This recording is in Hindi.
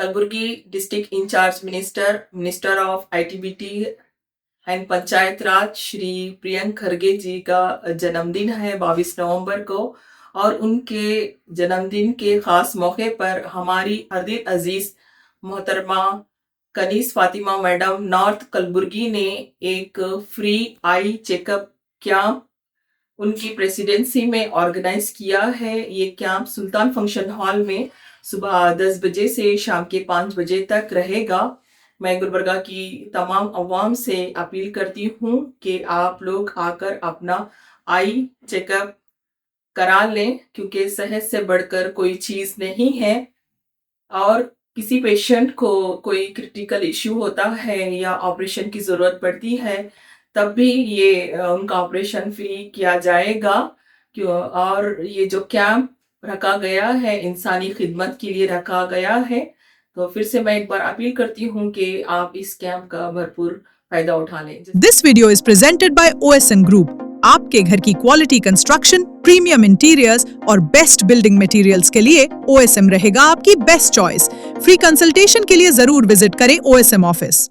Kalaburagi district incharge minister of IT BT and Panchayat Raj Shri Priyank Kharge ji का जन्मदिन है 22 नवंबर को। और उनके जन्मदिन के खास मौके पर हमारी हरदील अजीज मोहतरमा कनीस फातिमा मैडम नॉर्थ कलबुर्गी ने एक फ्री आई चेकअप कैंप उनकी प्रेसिडेंसी में ऑर्गेनाइज किया है। ये कैंप सुल्तान फंक्शन हॉल में सुबह 10 बजे से शाम के 5 बजे तक रहेगा। मैं गुलबर्गा की तमाम अवाम से अपील करती हूँ कि आप लोग आकर अपना आई चेकअप करा लें, क्योंकि सेहत से बढ़कर कोई चीज़ नहीं है। और किसी पेशेंट को कोई क्रिटिकल इश्यू होता है या ऑपरेशन की ज़रूरत पड़ती है, तब भी ये उनका ऑपरेशन फ्री किया जाएगा। और ये जो कैंप रखा गया है इंसानी खिदमत के लिए रखा गया है। तो फिर से मैं एक बार अपील करती हूँ कि आप इस कैंप का भरपूर फायदा उठा लें। This video is presented by OSN group. आपके घर की क्वालिटी कंस्ट्रक्शन, प्रीमियम इंटीरियर्स और बेस्ट बिल्डिंग मटेरियल्स के लिए OSM रहेगा आपकी बेस्ट चॉइस। फ्री कंसल्टेशन के लिए जरूर विजिट करें OSM ऑफिस।